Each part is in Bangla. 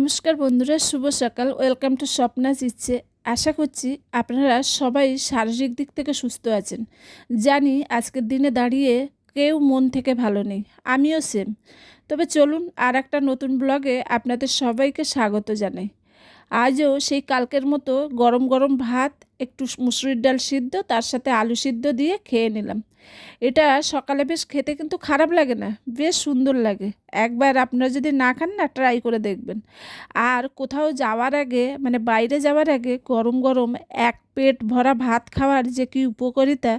নমস্কার বন্ধুরা, শুভ সকাল। ওয়েলকাম টু স্বপ্নাজ ইচ্ছে। আশা করছি আপনারা সবাই শারীরিক দিক থেকে সুস্থ আছেন। জানি আজকের দিনে দাঁড়িয়ে কেউ মন থেকে ভালো নেই, আমিও সেম। তবে চলুন আর একটা নতুন ব্লগে আপনাদের সবাইকে স্বাগত জানাই। আজও সেই কালকের মতো গরম গরম ভাত, একটু মুসুরির ডাল সিদ্ধ, তার সাথে আলু সিদ্ধ দিয়ে খেয়ে নিলাম। এটা সকালে বেশ খেতে কিন্তু খারাপ লাগে না, বেশ সুন্দর লাগে। একবার আপনারা যদি না খান না, ট্রাই করে দেখবেন। আর কোথাও যাওয়ার আগে, মানে বাইরে যাওয়ার আগে গরম গরম এক পেট ভরা ভাত খাওয়ার যে কী উপকারিতা,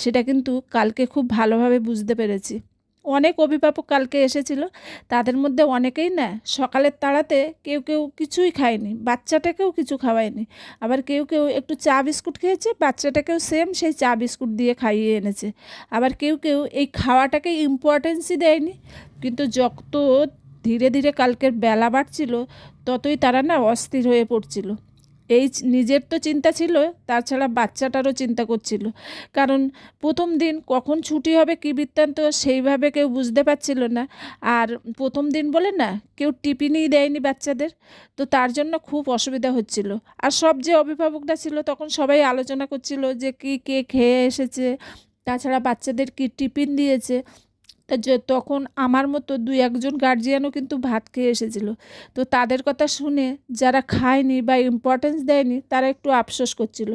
সেটা কিন্তু কালকে খুব ভালোভাবে বুঝতে পেরেছি। অনেক অভিভাবক কালকে এসেছিল, তাদের মধ্যে অনেকেই না সকালের তাড়াতে কেউ কেউ কিছুই খায়নি, বাচ্চাটাকেও কিছু খাওয়ায়নি। আবার কেউ কেউ একটু চা বিস্কুট খেয়েছে, বাচ্চাটাকেও সেম সেই চা বিস্কুট দিয়ে খাইয়ে এনেছে। আবার কেউ কেউ এই খাওয়াটাকে ইম্পর্টেন্সই দেয়নি। কিন্তু যত ধীরে ধীরে কালকের বেলা বাড়ছিল, ততই তারা না অস্থির হয়ে পড়ছিল। এই নিজের তো চিন্তা ছিল, তাছাড়া বাচ্চাটারও চিন্তা করছিল। কারণ প্রথম দিন কখন ছুটি হবে কী বৃত্তান্ত সেইভাবে কেউ বুঝতে পারছিল না। আর প্রথম দিন বলে না কেউ টিফিনই দেয়নি বাচ্চাদের, তো তার জন্য খুব অসুবিধা হচ্ছিল। আর সব যে অভিভাবকরা ছিল তখন সবাই আলোচনা করছিল যে কি কে খেয়ে এসেছে, তাছাড়া বাচ্চাদের কি টিফিন দিয়েছে। তা তখন আমার মতো দুই একজন গার্জিয়ানও কিন্তু ভাত খেয়ে এসেছিল। তো তাদের কথা শুনে যারা খায়নি বা ইম্পর্টেন্স দেয়নি তারা একটু আফসোস করছিল।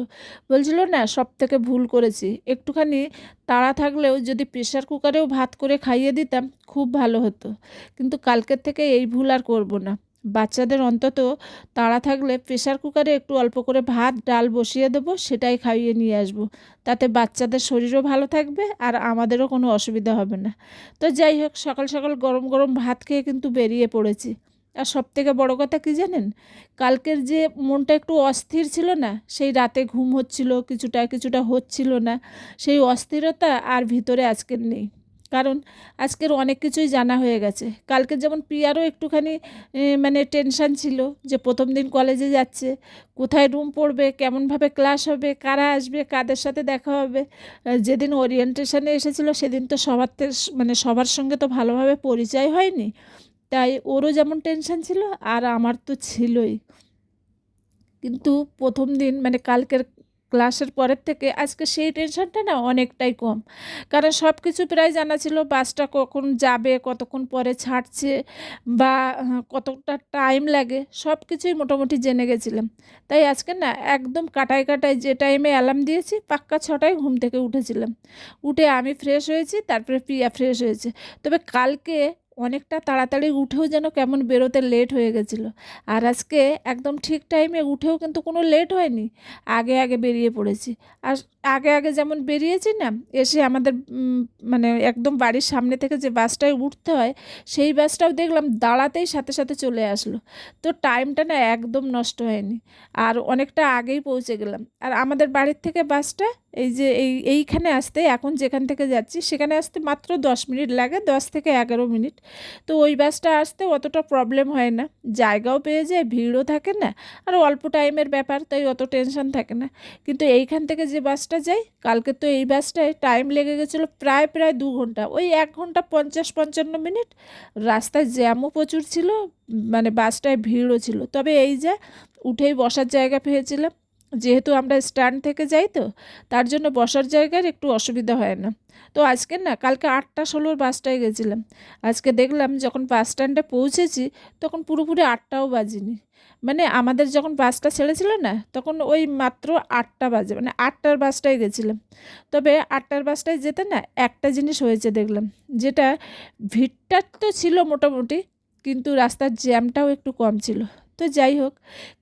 বলছিল না সব থেকে ভুল করেছি, একটুখানি তাড়া থাকলেও যদি প্রেশার কুকারেও ভাত করে খাইয়ে দিতাম খুব ভালো হতো। কিন্তু কালকের থেকে এই ভুল আর করব না। বাচ্চাদের অন্তত তাড়া থাকলে প্রেশার কুকারে একটু অল্প করে ভাত ডাল বসিয়ে দেবো, সেটাই খাইয়ে নিয়ে আসবো। তাতে বাচ্চাদের শরীরও ভালো থাকবে আর আমাদেরও কোনো অসুবিধা হবে না। তো যাই হোক, সকাল সকাল গরম গরম ভাত খেয়ে কিন্তু বেরিয়ে পড়েছি। আর সবথেকে বড় কথা কী জানেন, কালকের যে মনটা একটু অস্থির ছিল না, সেই রাতে ঘুম হচ্ছিল কিছুটা কিছুটা হচ্ছিল না, সেই অস্থিরতা আর ভিতরে আজকের নেই। কারণ আজকের অনেক কিছুই জানা হয়ে গেছে। কালকে যেমন পিয়ারও একটুখানি মানে টেনশান ছিল যে প্রথম দিন কলেজে যাচ্ছে, কোথায় রুম পড়বে, কেমনভাবে ক্লাস হবে, কারা আসবে, কাদের সাথে দেখা হবে। যেদিন ওরিয়েন্টেশনে এসেছিলো সেদিন তো মানে সবার সঙ্গে তো ভালোভাবে পরিচয় হয়নি, তাই ওরও যেমন টেনশান ছিল আর আমার তো ছিলই। কিন্তু প্রথম দিন মানে কালকের ক্লাসের পরের থেকে আজকে সেই টেনশনটা না অনেকটাই কম। কারণ সব কিছু প্রায় জানা ছিল, বাসটা কখন যাবে, কতক্ষণ পরে ছাড়ছে, বা কতটা টাইম লাগে, সব কিছুই মোটামুটি জেনে গেছিলাম। তাই আজকে না একদম কাটায় কাটায় যে টাইমে অ্যালার্ম দিয়েছি পাক্কা 6টায় ঘুম থেকে উঠেছিলাম। উঠে আমি ফ্রেশ হয়েছি, তারপরে প্রিয়া ফ্রেশ হয়েছে। তবে কালকে অনেকটা তাড়াতাড়ি উঠেও যেন কেমন বেরোতে লেট হয়ে গেছিলো। আর আজকে একদম ঠিক টাইমে উঠেও কিন্তু কোনো লেট হয়নি, আগে আগে বেরিয়ে পড়েছি। আর আগে আগে যেমন বেরিয়েছি না, এসে আমাদের মানে একদম বাড়ির সামনে থেকে যে বাসটায় উঠতে হয় সেই বাসটাও দেখলাম দাঁড়াতেই সাথে সাথে চলে আসলো। তো টাইমটা না একদম নষ্ট হয়নি, আর অনেকটা আগেই পৌঁছে গেলাম। আর আমাদের বাড়ির থেকে বাসটা এই যে এইখানে আসতে, এখন যেখান থেকে যাচ্ছি সেখানে আসতে মাত্র 10 মিনিট লাগে, 10 থেকে 11 মিনিট। তো ওই বাসটা আসতে অতটা প্রবলেম হয় না, জায়গাও পেয়ে যায়, ভিড়ও থাকে না, আর অল্প টাইমের ব্যাপার, তাই অত টেনশন থাকে না। কিন্তু এইখান থেকে যে বাসটা যাই, কালকে তো এই বাসটায় টাইম লেগে গেছিলো প্রায় প্রায় 2 ঘন্টা, ওই 1 ঘন্টা 50-55 মিনিট। রাস্তায় জ্যামও প্রচুর ছিল, মানে বাসটায় ভিড়ও ছিল। তবে এই যে উঠেই বসার জায়গা পেয়েছিলাম, যেহেতু আমরা স্ট্যান্ড থেকে যাই, তো তার জন্য বসার জায়গার একটু অসুবিধা হয় না। তো আজকে না কালকে 8টা 16 বাসটায় গেছিলাম, আজকে দেখলাম যখন বাস স্ট্যান্ডে পৌঁছেছি তখন পুরোপুরি 8টাও বাজেনি। মানে আমাদের যখন বাসটা ছেড়েছিল না তখন ওই মাত্র 8টা বাজে, মানে 8টার বাসটায় গেছিলাম। তবে 8টার বাসটায় যেতে না একটা জিনিস হয়েছে দেখলাম, যেটা ভিড়টা তো ছিল মোটামুটি, কিন্তু রাস্তার জ্যামটাও একটু কম ছিল। তো যাই হোক,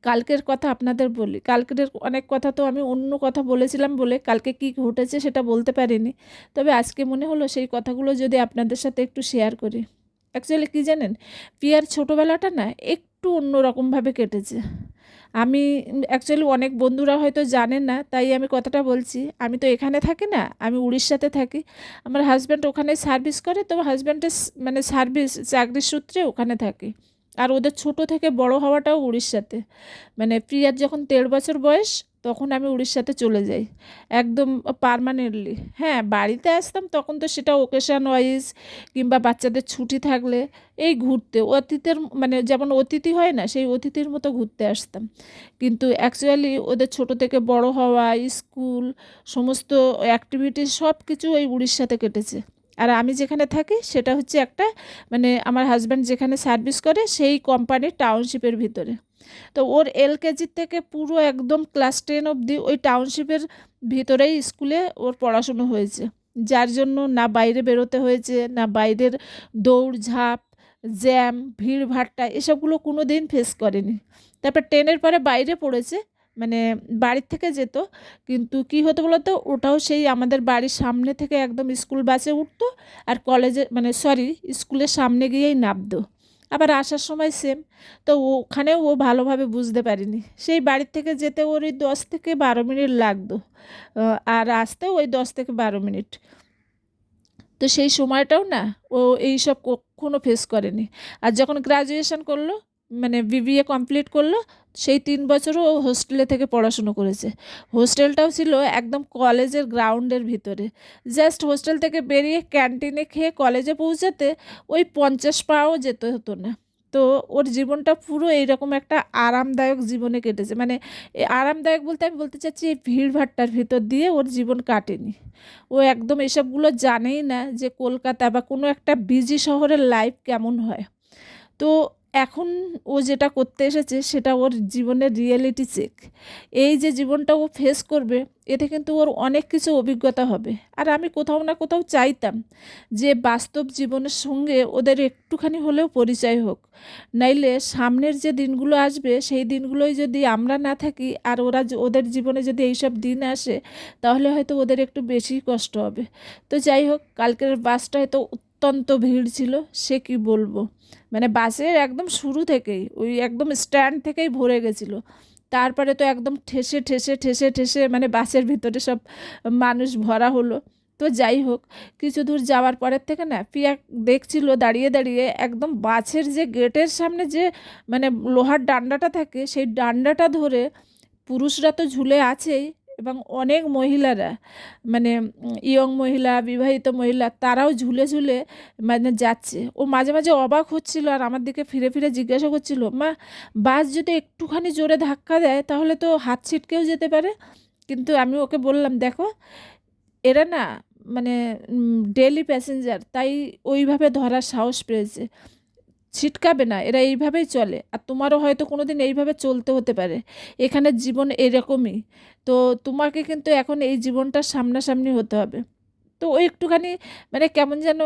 কালকের কথা আপনাদের বলি। কালকের অনেক কথা তো আমি অন্য কথা বলেছিলাম বলে কালকে কী ঘটেছে সেটা বলতে পারিনি। তবে আজকে মনে হলো সেই কথাগুলো যদি আপনাদের সাথে একটু শেয়ার করি। অ্যাকচুয়ালি কী জানেন, প্রিয়ার ছোটোবেলাটা না একটু অন্যরকমভাবে কেটেছে। আমি অ্যাকচুয়ালি অনেক বন্ধুরা হয়তো জানেন না, তাই আমি কথাটা বলছি। আমি তো এখানে থাকি না, আমি উড়িষ্যাতে থাকি। আমার হাজব্যান্ড ওখানে সার্ভিস করে, তো হাজব্যান্ডের মানে সার্ভিস চাকরির সূত্রে ওখানে থাকে। আর ওদের ছোট থেকে বড় হওয়াটাও উড়িষ্যাতে। মানে প্রিয়ার যখন 1.5 বছর বয়স তখন আমি উড়িষ্যাতে চলে যাই একদম পার্মানেন্টলি। হ্যাঁ, বাড়িতে আসতাম তখন তো সেটা ওকেশন ওয়াইজ কিংবা বাচ্চাদের ছুটি থাকলে এই ঘুরতে অতীতের মানে যেমন অতিথি হয় না, সেই অতিথির মতো ঘুরতে আসতাম। কিন্তু অ্যাকচুয়ালি ওদের ছোট থেকে বড় হওয়া, স্কুল, সমস্ত অ্যাক্টিভিটিস সব কিছু ওই উড়িষ্যাতে কেটেছে। আর আমি যেখানে থাকি সেটা হচ্ছে একটা মানে আমার হাজব্যান্ড যেখানে সার্ভিস করে সেই কোম্পানির টাউনশিপের ভিতরে। তো ওর এলকেজি থেকে পুরো একদম ক্লাস 10 অবধি ওই টাউনশিপের ভিতরেই স্কুলে ওর পড়াশুনো হয়েছে। যার জন্য না বাইরে বেরোতে হয়েছে, না বাইরের দৌড়ঝাঁপ, জ্যাম, ভিড়ভাট্টা এসবগুলো কোনো দিন ফেস করেনি। তারপর 10 এর পরে বাইরে পড়েছে, মানে বাড়ির থেকে যেত। কিন্তু কী হতো বলো তো, ওটাও সেই আমাদের বাড়ির সামনে থেকে একদম স্কুল বাসে উঠতো আর কলেজে মানে সরি স্কুলের সামনে গিয়েই নামতো। আবার আসার সময় সেম। তো ওখানেও ও ভালোভাবে বুঝতে পারেনি। সেই বাড়ির থেকে যেতে ওর ওই 10 থেকে 12 মিনিট লাগতো। আর আসতেও ওই 10 থেকে 12 মিনিট। তো সেই সময়টাও না ও এইসব কক্ষনো ফেস করেনি। আর যখন গ্র্যাজুয়েশন করলো মানে বিবিএ কমপ্লিট করলো, সেই 3 বছরও ও হোস্টেলে থেকে পড়াশুনো করেছে। হোস্টেলটাও ছিল একদম কলেজের গ্রাউন্ডের ভিতরে। জাস্ট হোস্টেল থেকে বেরিয়ে ক্যান্টিনে খেয়ে কলেজে পৌঁছাতে ওই 50 পাও যেতে হতো না। তো ওর জীবনটা পুরো এইরকম একটা আরামদায়ক জীবনে কেটেছে। মানে আরামদায়ক বলতে আমি বলতে চাচ্ছি এই ভিড়ভাট্টার ভিতর দিয়ে ওর জীবন কাটেনি। ও একদম এসবগুলো জানেই না যে কলকাতা বা কোনো একটা বিজি শহরের লাইফ কেমন হয়। তো এখন ও যেটা করতে এসেছে সেটা ওর জীবনের রিয়েলিটি চেক। এই যে জীবনটা ও ফেস করবে, এতে কিন্তু ওর অনেক কিছু অভিজ্ঞতা হবে। আর আমি কোথাও না কোথাও চাইতাম যে বাস্তব জীবনের সঙ্গে ওদের একটুখানি হলেও পরিচয় হোক। নাইলে সামনের যে দিনগুলো আসবে সেই দিনগুলোই যদি আমরা না থাকি আর ওদের জীবনে যদি এইসব দিন আসে, তাহলে হয়তো ওদের একটু বেশি কষ্ট হবে। তো যাই হোক, কালকের বাসটা হয়তো অত্যন্ত ভিড় ছিল, সে কি বলবো। মানে বাসের একদম শুরু থেকেই ওই একদম স্ট্যান্ড থেকেই ভরে গেছিলো। তারপরে তো একদম ঠেসে ঠেসে ঠেসে ঠেসে মানে বাসের ভিতরে সব মানুষ ভরা হলো। তো যাই হোক, কিছু দূর যাওয়ার পরের থেকে না পিয়া দেখছিল দাঁড়িয়ে দাঁড়িয়ে একদম বাসের যে গেটের সামনে যে মানে লোহার ডান্ডাটা থাকে সেই ডান্ডাটা ধরে পুরুষরা তো ঝুলে আছেই এবং অনেক মহিলারা মানে ইয়ং মহিলা, বিবাহিত মহিলা তারাও ঝুলে ঝুলে মানে যাচ্ছে। ও মাঝে মাঝে অবাক হচ্ছিল আর আমার দিকে ফিরে ফিরে জিজ্ঞাসা করছিল, মা বাস যদি একটুখানি জোরে ধাক্কা দেয় তাহলে তো হাত ছিটকেও যেতে পারে। কিন্তু আমি ওকে বললাম, দেখো এরা না মানে ডেলি প্যাসেঞ্জার, তাই ওইভাবে ধরার সাহস পেয়েছে। ছিটকাবে না, এরা এইভাবেই চলে। আর তোমারও হয়তো কোনো দিন এইভাবে চলতে হতে পারে। এখানের জীবন এরকমই। তো তোমাকে কিন্তু এখন এই জীবনটার সামনাসামনি হতে হবে। তো ও একটুখানি মানে কেমন যেন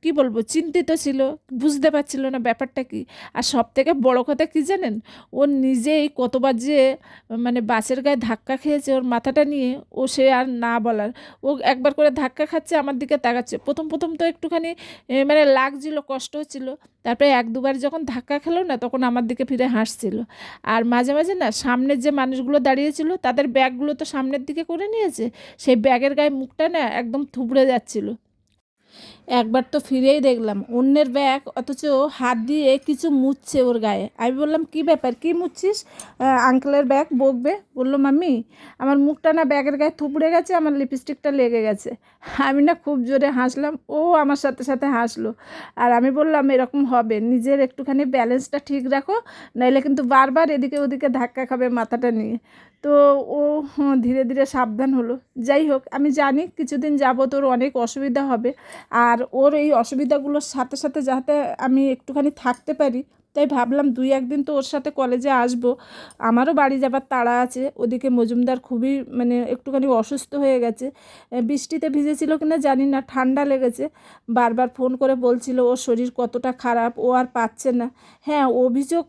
কী বলবো চিন্তিত ছিল, বুঝতে পারছিল না ব্যাপারটা কী। আর সবথেকে বড় কথা কী জানেন? ও নিজেই কতবার যে মানে বাসের গায়ে ধাক্কা খেয়েছে ওর মাথাটা নিয়ে, ও সে আর না বলার। ও একবার করে ধাক্কা খাচ্ছে, আমার দিকে তাকাচ্ছে। প্রথম তো একটুখানি মানে লাগছিল, কষ্ট হচ্ছিল। তারপরে 1-2 বার যখন ধাক্কা খেলো না, তখন আমার দিকে ফিরে হাসছিল। আর মাঝে মাঝে না সামনের যে মানুষগুলো দাঁড়িয়েছিল তাদের ব্যাগগুলো তো সামনের দিকে করে নিয়েছে, সেই ব্যাগের গায়ে মুখটা না একদম থুবড়ে যাচ্ছিল। একবার তো ফিরেই দেখলাম অন্যের ব্যাগ, অথচ হাত দিয়ে কিছু মুছছে ওর গায়ে। আমি বললাম, কী ব্যাপার, কী মুছছিস? আঙ্কেলের ব্যাগ, বকবে। বললো, মাম্মি আমার মুখটা না ব্যাগের গায়ে থুবড়ে গেছে, আমার লিপস্টিকটা লেগে গেছে। আমি না খুব জোরে হাসলাম, ও আমার সাথে সাথে হাসলো। আর আমি বললাম, এরকম হবে, নিজের একটুখানি ব্যালেন্সটা ঠিক রাখো, নাইলে কিন্তু বারবার এদিকে ওদিকে ধাক্কা খাবে মাথাটা নিয়ে। তো ও ধীরে ধীরে সাবধান হলো। যাই হোক, আমি জানি কিছুদিন যাবত ওর অনেক অসুবিধা হবে। আর ওর এই অসুবিধাগুলোর সাথে সাথে যাতে আমি একটুখানি থাকতে পারি, তাই ভাবলাম 2-1 দিন তো ওর সাথে কলেজে আসবো। আমারও বাড়ি যাবার তাড়া আছে। ওদিকে মজুমদার খুবই মানে একটুখানি অসুস্থ হয়ে গেছে। বৃষ্টিতে ভিজেছিল কিনা জানি না, ঠান্ডা লেগেছে। বারবার ফোন করে বলছিল ওর শরীর কতটা খারাপ, ও আর পাচ্ছে না। হ্যাঁ, অভিযোগ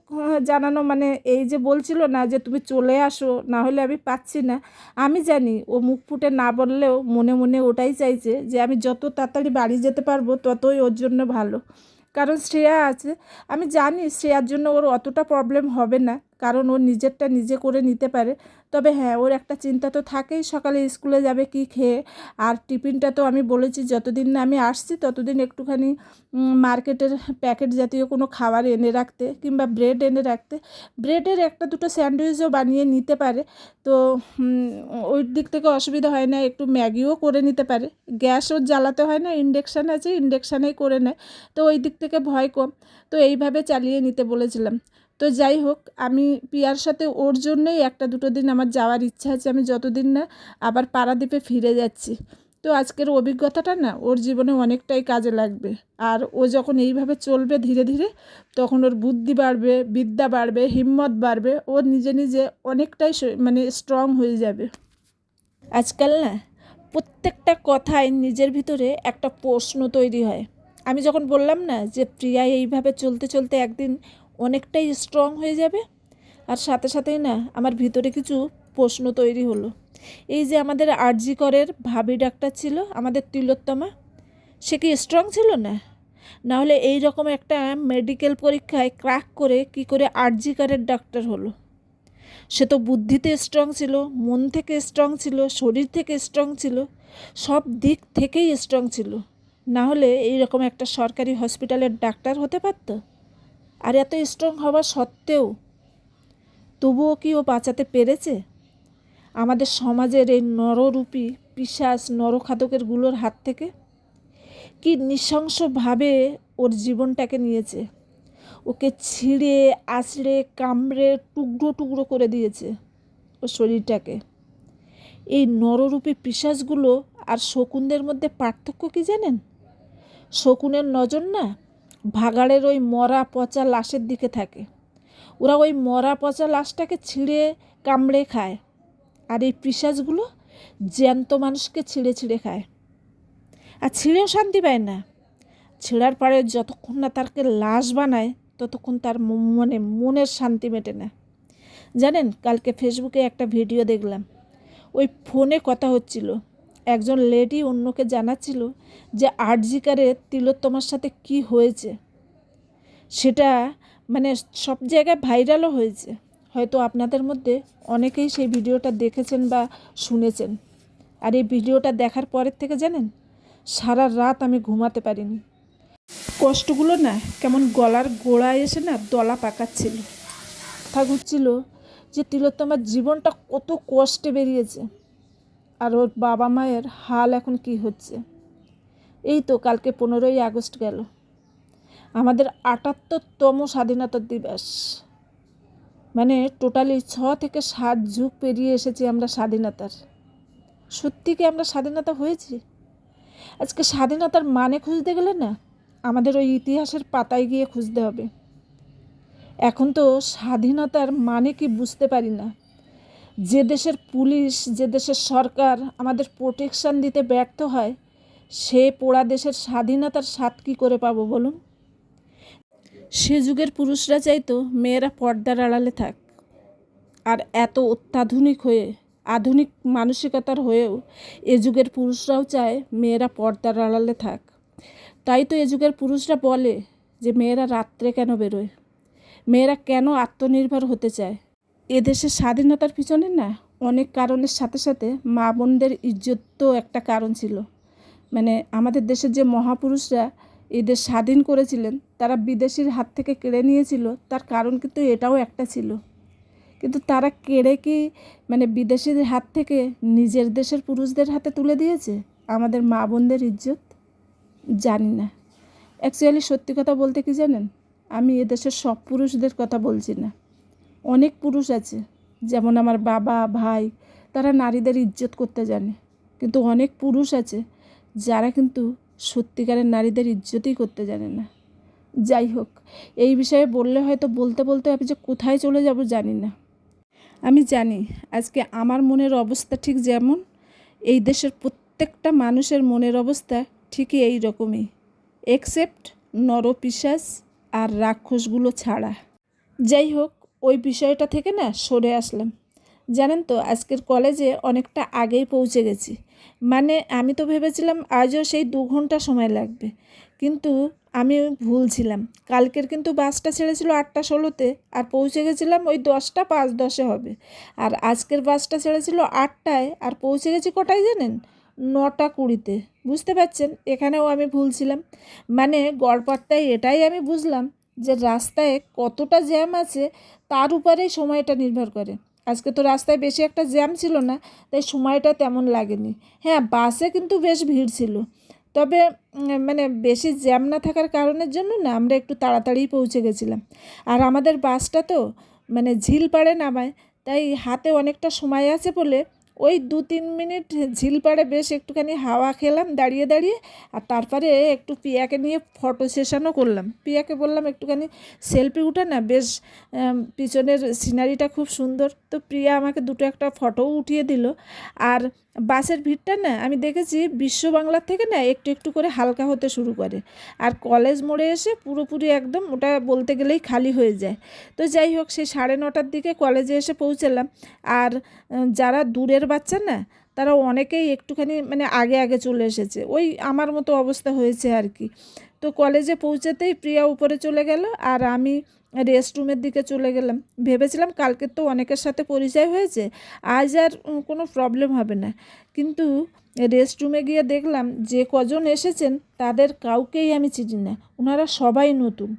জানানো মানে এই যে বলছিল না যে তুমি চলে আসো, না হলে আমি পাচ্ছি না। আমি জানি ও মুখ ফুটে না বললেও মনে মনে ওটাই চাইছে যে আমি যত তাড়াতাড়ি বাড়ি যেতে পারবো ততই ওর জন্য ভালো। কারণ শ্রেয়া আছে। আমি জানি শ্রেয়ার জন্য ওর অতটা প্রবলেম হবে না, কারণ ও নিজেরটা নিজে করে নিতে পারে। তবে হ্যাঁ, ওর একটা চিন্তা তো থাকেই, সকালে স্কুলে যাবে কি খেয়ে। আর টিফিনটা তো আমি বলেছি যতদিন না আমি আসছি ততদিন একটুখানি মার্কেটের প্যাকেট জাতীয় কোনো খাবার এনে রাখতে, কিংবা ব্রেড এনে রাখতে। ব্রেডের একটা দুটো স্যান্ডউইচও বানিয়ে নিতে পারে, তো ওই দিক থেকে অসুবিধা হয় না। একটু ম্যাগিও করে নিতে পারে, গ্যাসও জ্বালাতে হয় না, ইন্ডাকশান আছে, ইন্ডাকশানেই করে নেয়, তো ওই দিক থেকে ভয় কম। তো এইভাবে চালিয়ে নিতে বলেছিলাম। তো যাই হোক, আমি পিয়ার সাথে ওর জন্যই একটা দুটো দিন আমার যাওয়ার ইচ্ছা আছে। আমি যতদিন না আবার পারাদ্বীপে ফিরে যাচ্ছি, তো আজকের অভিজ্ঞতাটা না ওর জীবনে অনেকটাই কাজে লাগবে। আর ও যখন এইভাবে চলবে ধীরে ধীরে, তখন ওর বুদ্ধি বাড়বে, বিদ্যা বাড়বে, হিম্মত বাড়বে, ও নিজে নিজে অনেকটাই মানে স্ট্রং হয়ে যাবে। আজকাল না প্রত্যেকটা কথায় নিজের ভিতরে একটা প্রশ্ন তৈরি হয়। আমি যখন বললাম না যে প্রিয়া এইভাবে চলতে চলতে একদিন অনেকটাই স্ট্রং হয়ে যাবে, আর সাথে সাথেই না আমার ভিতরে কিছু প্রশ্ন তৈরি হলো। এই যে আমাদের আরজি করের ভাবি ডাক্তার ছিল আমাদের তিলোত্তমা, সে কি স্ট্রং ছিল না? না হলে এই রকম একটা মেডিকেল পরীক্ষায় ক্র্যাক করে কি করে আরজি করের ডাক্তার হলো? সে তো বুদ্ধিতে স্ট্রং ছিল, মন থেকে স্ট্রং ছিল, শরীর থেকে স্ট্রং ছিল, সব দিক থেকেই স্ট্রং ছিল। না হলে এইরকম একটা সরকারি হসপিটালের ডাক্তার হতে পারতো? আর এত স্ট্রং হওয়া সত্ত্বেও তবুও কি ও বাঁচাতে পেরেছে আমাদের সমাজের এই নররূপী পিশাচ নরখাদকেরগুলোর হাত থেকে? কি নৃশংসভাবে ওর জীবনটাকে নিয়েছে, ওকে ছিঁড়ে আঁচড়ে কামড়ে টুকরো টুকরো করে দিয়েছে ওর শরীরটাকে। এই নররূপী পিশাচগুলো আর শকুনদের মধ্যে পার্থক্য কি জানেন? শকুনের নজর না ভাগাড়ের ওই মরা পচা লাশের দিকে থাকে, ওরা ওই মরা পচা লাশটাকে ছিঁড়ে কামড়ে খায়। আর এই পিশাচগুলো জ্যান্ত মানুষকে ছিঁড়ে ছিঁড়ে খায়, আর ছিঁড়েও শান্তি পায় না। ছেঁড়ার পরে যতক্ষণ না তাকে লাশ বানায় ততক্ষণ তার মনের শান্তি মেটে না। জানেন, কালকে ফেসবুকে একটা ভিডিও দেখলাম, ওই ফোনে কথা হচ্ছিল, একজন লেডি অন্যকে জানাচ্ছিল যে আরজিকারে তিলোত্তমার সাথে কি হয়েছে। সেটা মানে সব জায়গায় ভাইরালও হয়েছে। হয়তো আপনাদের মধ্যে অনেকেই সেই ভিডিওটা দেখেছেন বা শুনেছেন। আর এই ভিডিওটা দেখার পরের থেকে জানেন, সারা রাত আমি ঘুমাতে পারিনি। কষ্টগুলো না কেমন গলার গোড়ায় এসে না দলা পাকাচ্ছিল। কথা ঘুরছিল যে তিলোত্তমার জীবনটা কত কষ্টে বেরিয়েছে, আর ওর বাবা মায়ের হাল এখন কি হচ্ছে। এই তো কালকে 15ই আগস্ট গেল, আমাদের 78তম স্বাধীনতা দিবস। মানে টোটালি 6 থেকে 7 যুগ পেরিয়ে এসেছি আমরা স্বাধীনতার। সত্যি কি আমরা স্বাধীনতা হয়েছি? আজকে স্বাধীনতার মানে খুঁজতে গেলে না আমাদের ওই ইতিহাসের পাতায় গিয়ে খুঁজতে হবে। এখন তো স্বাধীনতার মানে কি বুঝতে পারি না। যে দেশের পুলিশ, যে দেশের সরকার আমাদের প্রোটেকশান দিতে ব্যর্থ হয়, সে পোড়া দেশের স্বাধীনতার স্বাদ কী করে পাবো বলুন? সে যুগের পুরুষরা চাইতো মেয়েরা পর্দার আড়ালে থাক, আর এত অত্যাধুনিক হয়ে আধুনিক মানসিকতার হয়েও এ যুগের পুরুষরাও চায় মেয়েরা পর্দার আড়ালে থাক। তাই তো এ যুগের পুরুষরা বলে যে মেয়েরা রাত্রে কেন বেরোয়, মেয়েরা কেন আত্মনির্ভর হতে চায়। এদেশের স্বাধীনতার পিছনে না অনেক কারণের সাথে সাথে মা বোনদের ইজ্জত তো একটা কারণ ছিল। মানে আমাদের দেশের যে মহাপুরুষরা এদের স্বাধীন করেছিলেন, তারা বিদেশির হাত থেকে কেড়ে নিয়েছিল, তার কারণ কিন্তু এটাও একটা ছিল। কিন্তু তারা কেড়ে কি মানে বিদেশিদের হাত থেকে নিজের দেশের পুরুষদের হাতে তুলে দিয়েছে আমাদের মা বোনদের ইজ্জত? জানি না। অ্যাকচুয়ালি সত্যি কথা বলতে কি জানেন, আমি এদেশের সব পুরুষদের কথা বলছি না। অনেক পুরুষ আছে, যেমন আমার বাবা, ভাই, তারা নারীদের ইজ্জত করতে জানে। কিন্তু অনেক পুরুষ আছে যারা কিন্তু সত্যিকারের নারীদের ইজ্জতই করতে জানে না। যাই হোক, এই বিষয়ে বললে হয়তো বলতে বলতে আমি যে কোথায় চলে যাব জানি না। আমি জানি আজকে আমার মনের অবস্থা ঠিক যেমন, এই দেশের প্রত্যেকটা মানুষের মনের অবস্থা ঠিকই এই রকমই, এক্সেপ্ট নরপিশাচ আর রাক্ষসগুলো ছাড়া। যাই হোক, ওই বিষয়টা থেকে না সরে আসলাম। জানেন তো, আজকের কলেজে অনেকটা আগেই পৌঁছে গেছি। মানে আমি তো ভেবেছিলাম আজও সেই 2 ঘন্টা সময় লাগবে, কিন্তু আমি ভুল ছিলাম। কালকের কিন্তু বাসটা ছেড়েছিল 8:16-তে আর পৌঁছে গেছিলাম ওই 10:05-10 হবে। আর আজকের বাসটা ছেড়েছিল 8টায় আর পৌঁছে গেছি কটায় জানেন? 9:20-তে। বুঝতে পারছেন, এখানেও আমি ভুল ছিলাম। মানে গড়পড়তায় এটাই আমি বুঝলাম যে রাস্তায় কতটা জ্যাম আছে তার উপরেই সময়টা নির্ভর করে। আজকে তো রাস্তায় বেশি একটা জ্যাম ছিল না, তাই সময়টা তেমন লাগেনি। হ্যাঁ, বাসে কিন্তু বেশ ভিড় ছিল, তবে মানে বেশি জ্যাম না থাকার কারণের জন্য না আমরা একটু তাড়াতাড়ি পৌঁছে গেছিলাম। আর আমাদের বাসটা তো মানে ঝিলপাড়ে নামায়, তাই হাতে অনেকটা সময় আছে বলে ওই 2-3 মিনিট ঝিলপাড়ে বেশ একটুখানি হাওয়া খেলাম দাঁড়িয়ে দাঁড়িয়ে। আর তারপরে একটু পিয়াকে নিয়ে ফটো সেশনও করলাম। পিয়াকে বললাম একটুখানি সেলফি উঠা না, বেশ পিছনের সিনারিটা খুব সুন্দর। তো প্রিয়া আমাকে দুটো একটা ফটোও উঠিয়ে দিল। আর বাসের ভিড়টা না আমি দেখেছি বিশ্ব বাংলার থেকে না একটু একটু করে হালকা হতে শুরু করে, আর কলেজ মোড়ে এসে পুরোপুরি একদম ওটা বলতে গেলেই খালি হয়ে যায়। তো যাই হোক, সেই 9:30টার দিকে কলেজে এসে পৌঁছালাম। আর যারা দূরের বাচ্চা না তারা অনেকেই একটুখানি মানে আগে আগে চলে এসেছে, ওই আমার মতো অবস্থা হয়েছে আর কি। তো কলেজে পৌঁছাতেই প্রিয়া উপরে চলে গেল আর আমি রেস্টরুমের দিকে চলে গেলাম। ভেবেছিলাম কালকের তো অনেকের সাথে পরিচয় হয়েছে, আজ আর কোনো প্রবলেম হবে না। কিন্তু রেস্টরুমে গিয়ে দেখলাম যে কজন এসেছেন তাদের কাউকেই আমি চিনি না, ওনারা সবাই নতুন।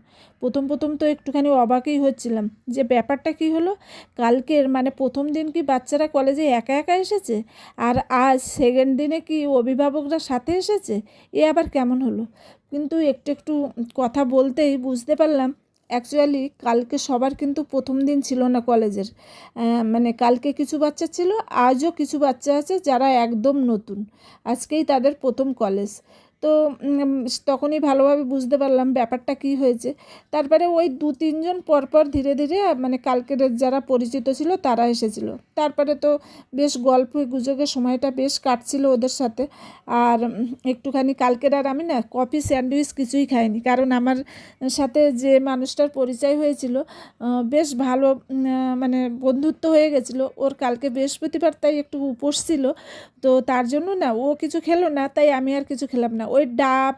প্রথম প্রথম তো একটুখানি অবাকই হচ্ছিলাম যে ব্যাপারটা কি হলো। কালকের মানে প্রথম দিন কি বাচ্চারা কলেজে একা একা এসেছে, আর আজ সেকেন্ড দিনে কি অভিভাবকরা সাথে এসেছে, এ আবার কেমন হলো। কিন্তু একটু একটু কথা বলতেই বুঝতে পারলাম অ্যাকচুয়ালি কালকে সবার কিন্তু প্রথম দিন ছিল না কলেজের। মানে কালকে কিছু বাচ্চা ছিল, আজও কিছু বাচ্চা আছে যারা একদম নতুন, আজকেই তাদের প্রথম কলেজ। তো তখনই ভালোভাবে বুঝতে পারলাম ব্যাপারটা কী হয়েছে। তারপরে ওই 2-3 জন পরপর ধীরে ধীরে মানে কালকের যারা পরিচিত ছিল তারা এসেছিল। তারপরে তো বেশ গল্প গুজবের সময়টা বেশ কাটছিল ওদের সাথে। আর একটুখানি কালকের আর আমি না কফি স্যান্ডউইচ কিছুই খাইনি, কারণ আমার সাথে যে মানুষটার পরিচয় হয়েছিল বেশ ভালো মানে বন্ধুত্ব হয়ে গেছিলো ওর। কালকে বৃহস্পতিবার, তাই একটু উপোস ছিল, তো তার জন্য না ও কিছু খেলো না, তাই আমি আর কিছু খেলাম না। ওই ডাব,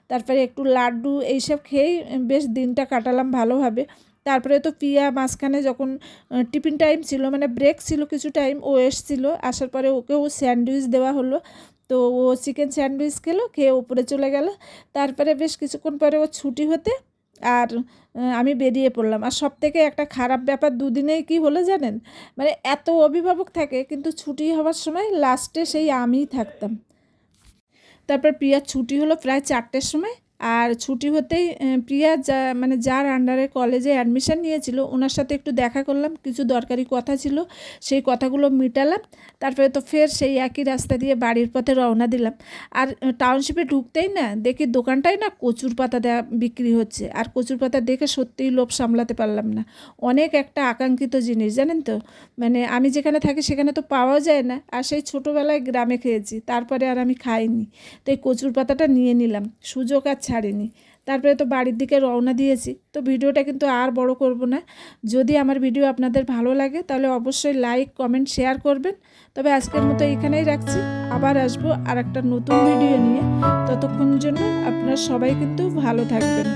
তারপরে একটু লাড্ডু এইসব খেয়েই বেশ দিনটা কাটালাম ভালোভাবে। তারপরে তো পিয়া মাঝখানে যখন টিফিন টাইম ছিল মানে ব্রেক ছিল কিছু টাইম, ও এসেছিলো, আসার পরে ওকেও স্যান্ডউইচ দেওয়া হলো। তো ও চিকেন স্যান্ডউইচ খেলো, খেয়ে উপরে চলে গেল। তারপরে বেশ কিছুক্ষণ পরে ও ছুটি হতে আর আমি বেরিয়ে পড়লাম। আর সবথেকে একটা খারাপ ব্যাপার দুদিনেই কী হলো জানেন, মানে এত অভিভাবক থাকে কিন্তু ছুটি হওয়ার সময় লাস্টে সেই আমিই থাকতাম। তারপর প্রিয়ার ছুটি হলো প্রায় 4টের সময়। আর ছুটি হতেই প্রিয়া মানে যার আন্ডারে কলেজে অ্যাডমিশন নিয়েছিল ওনার সাথে একটু দেখা করলাম, কিছু দরকারি কথা ছিল সেই কথাগুলো মিটালাম। তারপরে তো ফের সেই একই রাস্তা দিয়ে বাড়ির পথে রওনা দিলাম। আর টাউনশিপে ঢুকতেই না দেখি দোকানটায় না কচুর পাতা বিক্রি হচ্ছে, আর কচুর পাতা দেখে সত্যিই লোভ সামলাতে পারলাম না। অনেক একটা আকাঙ্ক্ষিত জিনিস জানেন তো, মানে আমি যেখানে থাকি সেখানে তো পাওয়া যায় না, আর সেই ছোটোবেলায় গ্রামে খেয়েছি, তারপরে আর আমি খাইনি। তো এই কচুর পাতাটা নিয়ে নিলাম, সুযোগ আর ছাড়িনি। তারপরে তো বাড়ির দিকে রওনা দিয়েছি। তো ভিডিওটা কিন্তু আর বড় করব না। যদি আমার ভিডিও আপনাদের ভালো লাগে তাহলে অবশ্যই লাইক কমেন্ট শেয়ার করবেন। তবে আজকের মতো এখানেই রাখছি, আবার আসবো আর একটা নতুন ভিডিও নিয়ে। ততক্ষণ জন্য আপনারা সবাই কিন্তু ভালো থাকবেন।